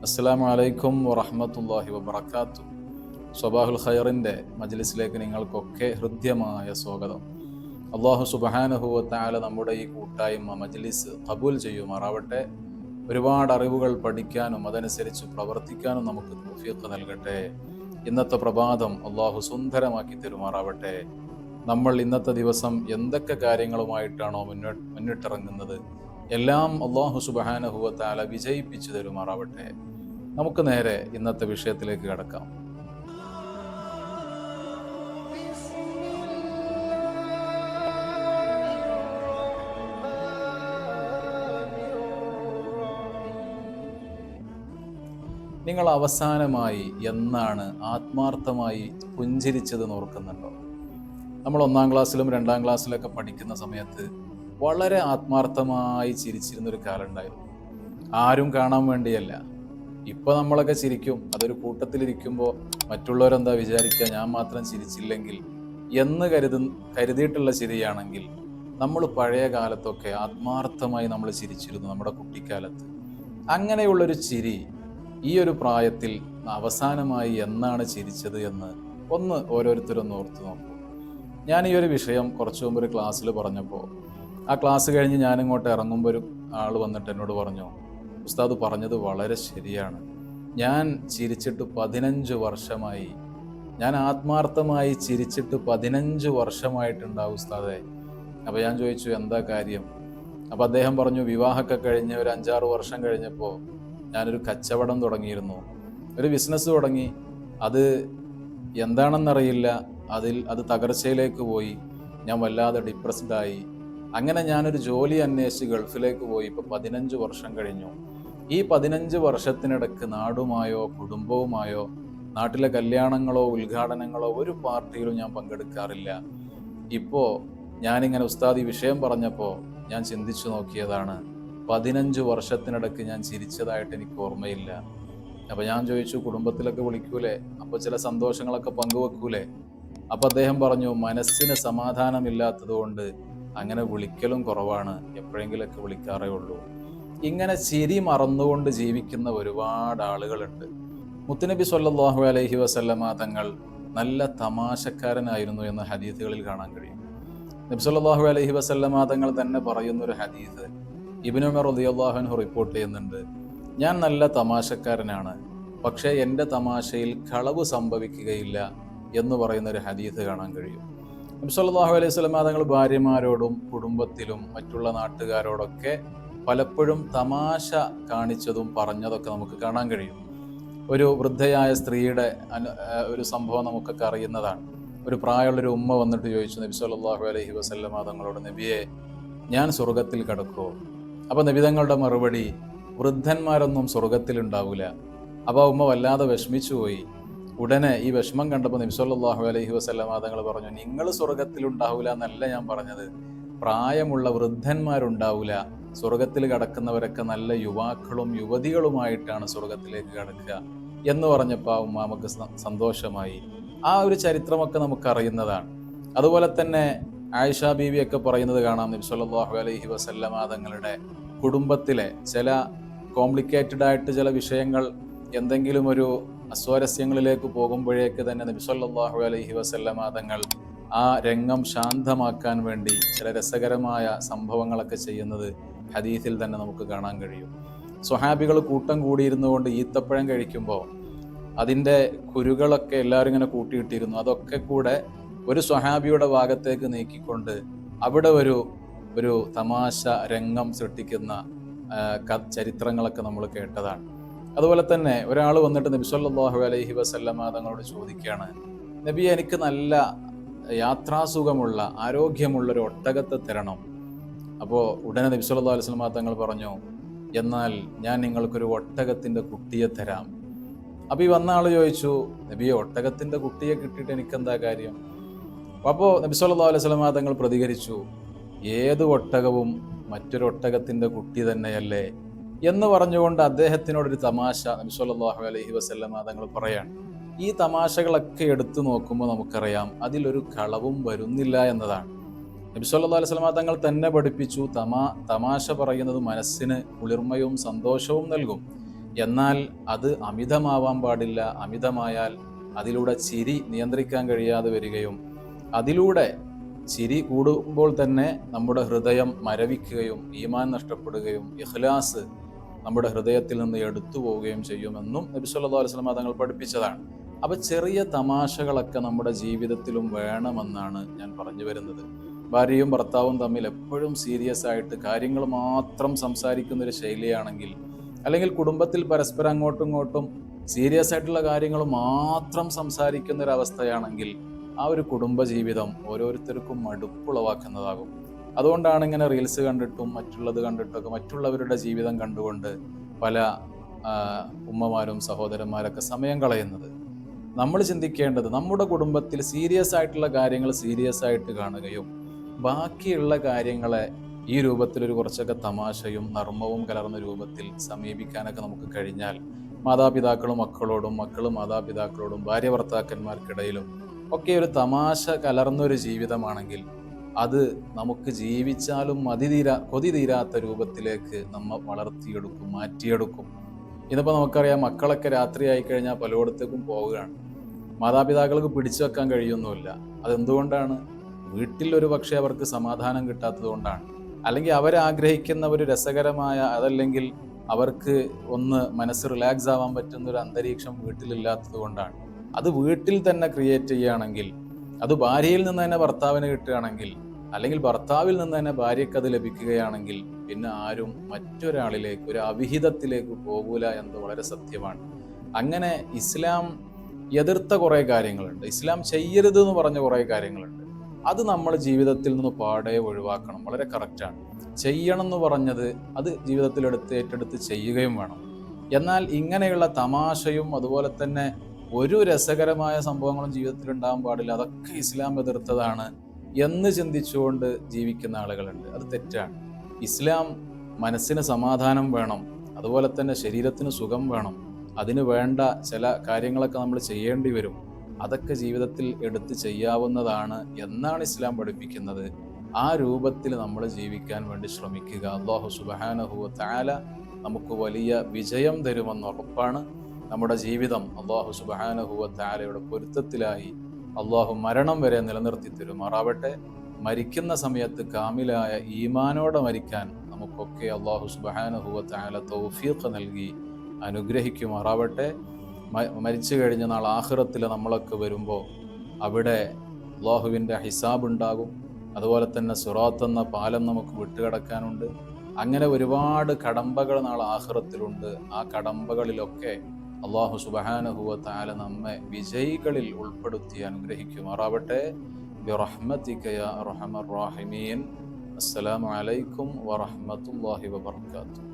അസ്സലാമു അലൈക്കും വറഹ്മത്തുള്ളാഹി വബറകാതുഹു. സ്വബാഹുൽ ഖൈറിൻ്റെ മജ്ലിസിലേക്ക് നിങ്ങൾക്കൊക്കെ ഹൃദ്യമായ സ്വാഗതം. അല്ലാഹു സുബ്ഹാനഹു വ തആല നമ്മുടെ ഈ കൂട്ടായ്മ മജ്ലിസ് ഖബൂൽ ചെയ്യുമാറാവട്ടെ. ഒരുപാട് അറിവുകൾ പഠിക്കാനും അതനുസരിച്ച് പ്രവർത്തിക്കാനും നമുക്ക് തൗഫീഖ് നൽകട്ടെ. ഇന്നത്തെ പ്രഭാതം അല്ലാഹു സുന്ദരമാക്കി തരുമാറാവട്ടെ. നമ്മൾ ഇന്നത്തെ ദിവസം എന്തൊക്കെ കാര്യങ്ങളുമായിട്ടാണോ മുന്നിട്ടിറങ്ങുന്നത്, എല്ലാം അല്ലാഹു സുബ്ഹാനഹു വ തആല വിജയിപ്പിച്ചു തരുമാറാവട്ടെ. നമുക്ക് നേരെ ഇന്നത്തെ വിഷയത്തിലേക്ക് കടക്കാം. നിങ്ങൾ അവസാനമായി എന്നാണ് ആത്മാർത്ഥമായി പുഞ്ചിരിച്ചത് ഓർക്കുന്നുണ്ടോ? നമ്മൾ 1-ാം ക്ലാസ്സിലും 2-ാം ക്ലാസ്സിലൊക്കെ പഠിക്കുന്ന സമയത്ത് വളരെ ആത്മാർത്ഥമായി ചിരിച്ചിരുന്നൊരു കാലം ഉണ്ടായിരുന്നു. ആരും കാണാൻ വേണ്ടിയല്ല. ഇപ്പോൾ നമ്മളൊക്കെ ചിരിക്കും, അതൊരു കൂട്ടത്തിലിരിക്കുമ്പോൾ മറ്റുള്ളവരെന്താ വിചാരിക്കുക, ഞാൻ മാത്രം ചിരിച്ചില്ലെങ്കിൽ എന്ന് കരുതിയിട്ടുള്ള ചിരിയാണെങ്കിൽ നമ്മൾ പഴയ കാലത്തൊക്കെ ആത്മാർത്ഥമായി നമ്മൾ ചിരിച്ചിരുന്നു. നമ്മുടെ കുട്ടിക്കാലത്ത് അങ്ങനെയുള്ളൊരു ചിരി ഈ ഒരു പ്രായത്തിൽ അവസാനമായി എന്നാണ് ചിരിച്ചത് എന്ന് ഒന്ന് ഓരോരുത്തരൊന്ന് ഓർത്തു നോക്കൂ. ഞാൻ ഈ ഒരു വിഷയം കുറച്ചു മുമ്പ് ഒരു ക്ലാസ്സിൽ പറഞ്ഞപ്പോൾ ആ ക്ലാസ് കഴിഞ്ഞ് ഞാനിങ്ങോട്ട് ഇറങ്ങുമ്പോൾ ഒരു ആൾ വന്നിട്ട് എന്നോട് പറഞ്ഞു, ഉസ്താദ് പറഞ്ഞത് വളരെ ശരിയാണ്, ഞാൻ ചിരിച്ചിട്ട് 15 വർഷമായി, ഞാൻ ആത്മാർത്ഥമായി ചിരിച്ചിട്ട് 15 വർഷമായിട്ടുണ്ടാവും ഉസ്താദെ. അപ്പോൾ ഞാൻ ചോദിച്ചു, എന്താ കാര്യം? അപ്പോൾ അദ്ദേഹം പറഞ്ഞു, വിവാഹമൊക്കെ കഴിഞ്ഞ് ഒരു 5-6 വർഷം കഴിഞ്ഞപ്പോൾ ഞാനൊരു കച്ചവടം തുടങ്ങിയിരുന്നു, ഒരു ബിസിനസ് തുടങ്ങി. അത് എന്താണെന്നറിയില്ല, അത് തകർച്ചയിലേക്ക് പോയി. ഞാൻ വല്ലാതെ ഡിപ്രസ്ഡായി. അങ്ങനെ ഞാനൊരു ജോലി അന്വേഷിച്ച് ഗൾഫിലേക്ക് പോയി. ഇപ്പോൾ 15 വർഷം കഴിഞ്ഞു. ഈ 15 വർഷത്തിനിടക്ക് നാടുമായോ കുടുംബവുമായോ നാട്ടിലെ കല്യാണങ്ങളോ ഉദ്ഘാടനങ്ങളോ ഒരു പാർട്ടിയിലും ഞാൻ പങ്കെടുക്കാറില്ല. ഇപ്പോൾ ഞാനിങ്ങനെ ഉസ്താദ് ഈ വിഷയം പറഞ്ഞപ്പോൾ ഞാൻ ചിന്തിച്ചു നോക്കിയതാണ്, 15 വർഷത്തിനിടക്ക് ഞാൻ ചിരിച്ചതായിട്ട് എനിക്ക് ഓർമ്മയില്ല. അപ്പോൾ ഞാൻ ചോദിച്ചു, കുടുംബത്തിലൊക്കെ വിളിക്കൂലേ? അപ്പോൾ ചില സന്തോഷങ്ങളൊക്കെ പങ്കുവെക്കൂലേ? അപ്പോൾ അദ്ദേഹം പറഞ്ഞു, മനസ്സിന് സമാധാനമില്ലാത്തത് കൊണ്ട് അങ്ങനെ വിളിക്കലും കുറവാണ്, എപ്പോഴെങ്കിലൊക്കെ വിളിക്കാറേ ഉള്ളൂ. ഇങ്ങനെ ചിരി മറന്നുകൊണ്ട് ജീവിക്കുന്ന ഒരുപാട് ആളുകളുണ്ട്. മുത്തുനബി സ്വല്ലല്ലാഹു അലൈഹി വസല്ലമ തങ്ങൾ നല്ല തമാശക്കാരനായിരുന്നു എന്ന് ഹദീസുകളിൽ കാണാൻ കഴിയും. നബി സ്വല്ലല്ലാഹു അലൈഹി വസല്ലമ തങ്ങൾ തന്നെ പറയുന്നൊരു ഹദീസ് ഇബ്നു ഉമർ റളിയല്ലാഹു അൻഹു റിപ്പോർട്ട് ചെയ്യുന്നുണ്ട്. ഞാൻ നല്ല തമാശക്കാരനാണ്, പക്ഷേ എൻ്റെ തമാശയിൽ കളവ് സംഭവിക്കുകയില്ല എന്ന് പറയുന്നൊരു ഹദീസ് കാണാൻ കഴിയും. നബി സല്ലല്ലാഹു അലൈഹി വസല്ലം തങ്ങൾ ഭാര്യമാരോടും കുടുംബത്തിലും മറ്റുള്ള നാട്ടുകാരോടൊക്കെ പലപ്പോഴും തമാശ കാണിച്ചതും പറഞ്ഞതൊക്കെ നമുക്ക് കാണാൻ കഴിയും. ഒരു വൃദ്ധയായ സ്ത്രീയുടെ ഒരു സംഭവം നമുക്കൊക്കെ അറിയുന്നതാണ്. ഒരു പ്രായമുള്ളൊരു ഉമ്മ വന്നിട്ട് ചോദിച്ചു നബി സല്ലല്ലാഹു അലൈഹി വസല്ലം തങ്ങളോട്, നബിയെ, ഞാൻ സ്വർഗത്തിൽ കിടക്കുമോ? അപ്പോൾ നബി തങ്ങളുടെ മറുപടി, വൃദ്ധന്മാരൊന്നും സ്വർഗത്തിലുണ്ടാവില്ല. അപ്പോൾ ഉമ്മ വല്ലാതെ വിഷമിച്ചു പോയി. ഉടനെ ഈ വിഷമം കണ്ടപ്പോൾ നബി സല്ലല്ലാഹു അലൈഹി വസല്ലം തങ്ങൾ പറഞ്ഞു, നിങ്ങൾ സ്വർഗത്തിലുണ്ടാവില്ല എന്നല്ല ഞാൻ പറഞ്ഞത്, പ്രായമുള്ള വൃദ്ധന്മാരുണ്ടാവില്ല. സ്വർഗത്തിൽ കടക്കുന്നവരൊക്കെ നല്ല യുവാക്കളും യുവതികളുമായിട്ടാണ് സ്വർഗത്തിലേക്ക് കടക്കുക എന്ന് പറഞ്ഞപ്പോൾ ആ ഉമ്മാമക്ക് സന്തോഷമായി. ആ ഒരു ചരിത്രമൊക്കെ നമുക്കറിയുന്നതാണ്. അതുപോലെ തന്നെ ആയിഷ ബീവിയൊക്കെ പറയുന്നത് കാണാം, നബി സല്ലല്ലാഹു അലൈഹി വസല്ലം തങ്ങളുടെ കുടുംബത്തിലെ ചില കോംപ്ലിക്കേറ്റഡ് ആയിട്ട് ചില വിഷയങ്ങൾ എന്തെങ്കിലും ഒരു അസ്വാരസ്യങ്ങളിലേക്ക് പോകുമ്പോഴേക്ക് തന്നെ നബി സല്ലല്ലാഹു അലൈഹി വസല്ലം തങ്ങൾ ആ രംഗം ശാന്തമാക്കാൻ വേണ്ടി ചില രസകരമായ സംഭവങ്ങളൊക്കെ ചെയ്യുന്നത് ഹദീസിൽ തന്നെ നമുക്ക് കാണാൻ കഴിയും. സ്വഹാബികൾ കൂട്ടം കൂടിയിരുന്നു കൊണ്ട് ഈത്തപ്പഴം കഴിക്കുമ്പോൾ അതിൻ്റെ കുരുകളൊക്കെ എല്ലാവരും ഇങ്ങനെ കൂട്ടിയിട്ടിരുന്നു. അതൊക്കെ കൂടെ ഒരു സ്വഹാബിയുടെ ഭാഗത്തേക്ക് നീക്കിക്കൊണ്ട് അവിടെ ഒരു തമാശ രംഗം സൃഷ്ടിക്കുന്ന ചരിത്രങ്ങളൊക്കെ നമ്മൾ കേട്ടതാണ്. അതുപോലെ തന്നെ ഒരാൾ വന്നിട്ട് നബി സല്ലല്ലാഹു അലൈഹി വസല്ലം തങ്ങളോട് ചോദിക്കുകയാണ്, നബി, എനിക്ക് നല്ല യാത്രാസുഖമുള്ള ആരോഗ്യമുള്ളൊരു ഒട്ടകത്തെ തരണം. അപ്പോൾ ഉടനെ നബി സല്ലല്ലാഹു അലൈഹി വസല്ലം തങ്ങൾ പറഞ്ഞു, എന്നാൽ ഞാൻ നിങ്ങൾക്കൊരു ഒട്ടകത്തിൻ്റെ കുട്ടിയെ തരാം. അപ്പോൾ ഈ വന്ന ആൾ ചോദിച്ചു, നബിയെ, ഒട്ടകത്തിൻ്റെ കുട്ടിയെ കിട്ടിയിട്ട് എനിക്കെന്താ കാര്യം? അപ്പോൾ നബി സല്ലല്ലാഹു അലൈഹി വസല്ലം തങ്ങൾ പ്രതികരിച്ചു, ഏത് ഒട്ടകവും മറ്റൊരു ഒട്ടകത്തിൻ്റെ കുട്ടി തന്നെയല്ലേ എന്ന് പറഞ്ഞുകൊണ്ട് അദ്ദേഹത്തിനോടൊരു തമാശ നബി സല്ലല്ലാഹു അലൈഹി വസല്ലം തങ്ങൾ പറയാണ്. ഈ തമാശകളൊക്കെ എടുത്തു നോക്കുമ്പോൾ നമുക്കറിയാം അതിലൊരു കളവും വരുന്നില്ല എന്നതാണ്. നബി സല്ലല്ലാഹു അലൈഹി വസല്ലം തങ്ങൾ തന്നെ പഠിപ്പിച്ചു, തമാശ പറയുന്നത് മനസ്സിന് കുളിർമയും സന്തോഷവും നൽകും. എന്നാൽ അത് അമിതമാവാൻ പാടില്ല. അമിതമായാൽ അതിലൂടെ ചിരി നിയന്ത്രിക്കാൻ കഴിയാതെ വരികയും അതിലൂടെ ചിരി കൂടുമ്പോൾ തന്നെ നമ്മുടെ ഹൃദയം മരവിക്കുകയും ഈമാൻ നഷ്ടപ്പെടുകയും ഇഖ്ലാസ് നമ്മുടെ ഹൃദയത്തിൽ നിന്ന് എടുത്തു പോവുകയും ചെയ്യുമെന്നും നബി സല്ലല്ലാഹു അലൈഹി വസല്ലം തങ്ങൾ പഠിപ്പിച്ചതാണ്. അപ്പൊ ചെറിയ തമാശകളൊക്കെ നമ്മുടെ ജീവിതത്തിലും വേണമെന്നാണ് ഞാൻ പറഞ്ഞു വരുന്നത്. ഭാര്യയും ഭർത്താവും തമ്മിൽ എപ്പോഴും സീരിയസ് ആയിട്ട് കാര്യങ്ങൾ മാത്രം സംസാരിക്കുന്ന ഒരു ശൈലിയാണെങ്കിൽ, അല്ലെങ്കിൽ കുടുംബത്തിൽ പരസ്പരം അങ്ങോട്ടും ഇങ്ങോട്ടും സീരിയസ് ആയിട്ടുള്ള കാര്യങ്ങൾ മാത്രം സംസാരിക്കുന്ന ഒരു അവസ്ഥയാണെങ്കിൽ ആ ഒരു കുടുംബജീവിതം ഓരോരുത്തർക്കും മടുപ്പുളവാക്കുന്നതാകും. അതുകൊണ്ടാണ് ഇങ്ങനെ റീൽസ് കണ്ടിട്ടും മറ്റുള്ളത് കണ്ടിട്ടൊക്കെ മറ്റുള്ളവരുടെ ജീവിതം കണ്ടുകൊണ്ട് പല ഉമ്മമാരും സഹോദരന്മാരൊക്കെ സമയം കളയുന്നത്. നമ്മൾ ചിന്തിക്കേണ്ടത് നമ്മുടെ കുടുംബത്തിൽ സീരിയസ് ആയിട്ടുള്ള കാര്യങ്ങൾ സീരിയസ് ആയിട്ട് കാണുകയും ബാക്കിയുള്ള കാര്യങ്ങളെ ഈ രൂപത്തിൽ ഒരു കുറച്ചൊക്കെ തമാശയും നർമ്മവും കലർന്ന രൂപത്തിൽ സമീപിക്കാനൊക്കെ നമുക്ക് കഴിഞ്ഞാൽ മാതാപിതാക്കളും മക്കളോടും, മക്കളും മാതാപിതാക്കളോടും, ഭാര്യ ഭർത്താക്കന്മാർക്കിടയിലും ഒക്കെ ഒരു തമാശ കലർന്നൊരു ജീവിതമാണെങ്കിൽ അത് നമുക്ക് ജീവിച്ചാലും കൊതി തീരാത്ത രൂപത്തിലേക്ക് നമ്മൾ വളർത്തിയെടുക്കും, മാറ്റിയെടുക്കും. ഇന്നിപ്പോൾ നമുക്കറിയാം, മക്കളൊക്കെ രാത്രി ആയിക്കഴിഞ്ഞാൽ പലയിടത്തേക്കും പോവുകയാണ്. മാതാപിതാക്കൾക്ക് പിടിച്ചു വെക്കാൻ കഴിയുന്നുമില്ല. അതെന്തുകൊണ്ടാണ്? വീട്ടിൽ ഒരു പക്ഷേ അവർക്ക് സമാധാനം കിട്ടാത്തത് കൊണ്ടാണ്. അല്ലെങ്കിൽ അവരാഗ്രഹിക്കുന്ന ഒരു രസകരമായ, അതല്ലെങ്കിൽ അവർക്ക് ഒന്ന് മനസ്സ് റിലാക്സ് ആവാൻ പറ്റുന്ന ഒരു അന്തരീക്ഷം വീട്ടിലില്ലാത്തത് കൊണ്ടാണ്. അത് വീട്ടിൽ തന്നെ ക്രിയേറ്റ് ചെയ്യുകയാണെങ്കിൽ, അത് ഭാര്യയിൽ നിന്ന് തന്നെ ഭർത്താവിന് കിട്ടുകയാണെങ്കിൽ, അല്ലെങ്കിൽ ഭർത്താവിൽ നിന്ന് തന്നെ ഭാര്യയ്ക്ക് അത് ലഭിക്കുകയാണെങ്കിൽ, പിന്നെ ആരും മറ്റൊരാളിലേക്ക്, ഒരു അവിഹിതത്തിലേക്ക് പോകൂല എന്ന് വളരെ സത്യമാണ്. അങ്ങനെ ഇസ്ലാം എതിർത്ത കുറേ കാര്യങ്ങളുണ്ട്, ഇസ്ലാം ചെയ്യരുത് എന്ന് പറഞ്ഞ കുറേ കാര്യങ്ങളുണ്ട്. അത് നമ്മൾ ജീവിതത്തിൽ നിന്ന് പാടെ ഒഴിവാക്കണം. വളരെ കറക്റ്റാണ്. ചെയ്യണം എന്ന് പറഞ്ഞത് അത് ജീവിതത്തിൽ ഏറ്റെടുത്ത് ചെയ്യുകയും വേണം. എന്നാൽ ഇങ്ങനെയുള്ള തമാശയും അതുപോലെ തന്നെ ഒരു രസകരമായ സംഭവങ്ങളും ജീവിതത്തിൽ ഉണ്ടാകാൻ പാടില്ല, അതൊക്കെ ഇസ്ലാം എതിർത്തതാണ് എന്ന് ചിന്തിച്ചുകൊണ്ട് ജീവിക്കുന്ന ആളുകളുണ്ട്. അത് തെറ്റാണ്. ഇസ്ലാം മനസ്സിന് സമാധാനം വേണം, അതുപോലെ തന്നെ ശരീരത്തിന് സുഖം വേണം. അതിന് വേണ്ട ചില കാര്യങ്ങളൊക്കെ നമ്മൾ ചെയ്യേണ്ടി വരും. അതൊക്കെ ജീവിതത്തിൽ എടുത്ത് ചെയ്യാവുന്നതാണ് എന്നാണ് ഇസ്ലാം പഠിപ്പിക്കുന്നത്. ആ രൂപത്തിൽ നമ്മൾ ജീവിക്കാൻ വേണ്ടി ശ്രമിക്കുക. അല്ലാഹു സുബ്ഹാനഹു വ തആല നമുക്ക് വലിയ വിജയം തരുമെന്ന് ഉറപ്പാണ്. നമ്മുടെ ജീവിതം അല്ലാഹു സുബ്ഹാനഹു വ തആലയുടെ പൊരുത്തത്തിലായി അല്ലാഹു മരണം വരെ നിലനിർത്തി തരുമാറാവട്ടെ. മരിക്കുന്ന സമയത്ത് കാമിലായ ഈമാനോടെ മരിക്കാൻ നമുക്കൊക്കെ അല്ലാഹു സുബ്ഹാനഹു വ തആല തൗഫീഖ് നൽകി അനുഗ്രഹിക്കുമാറാവട്ടെ. മരിച്ചു കഴിഞ്ഞ നാൾ ആഖിറത്തിൽ നമ്മളൊക്കെ വരുമ്പോൾ അവിടെ അല്ലാഹുവിൻ്റെ ഹിസാബ് ഉണ്ടാകും. അതുപോലെ തന്നെ സിറാത്ത് എന്ന പാലം നമുക്ക് വിട്ടുകിടക്കാനുണ്ട്. അങ്ങനെ ഒരുപാട് കടമ്പകൾ നാളെ ആഖിറത്തിലുണ്ട്. ആ കടമ്പകളിലൊക്കെ അല്ലാഹു സുബ്ഹാനഹു വ തആല നമ്മെ വിജയികളിൽ ഉൾപ്പെടുത്തി അനുഗ്രഹിക്കുമാറാവട്ടെ. ബിറഹ്മതിക യാ അർഹമർ റാഹിമീൻ. അസ്സലാമു അലൈക്കും വറഹ്മത്തുള്ളാഹി വബറകാതുഹു.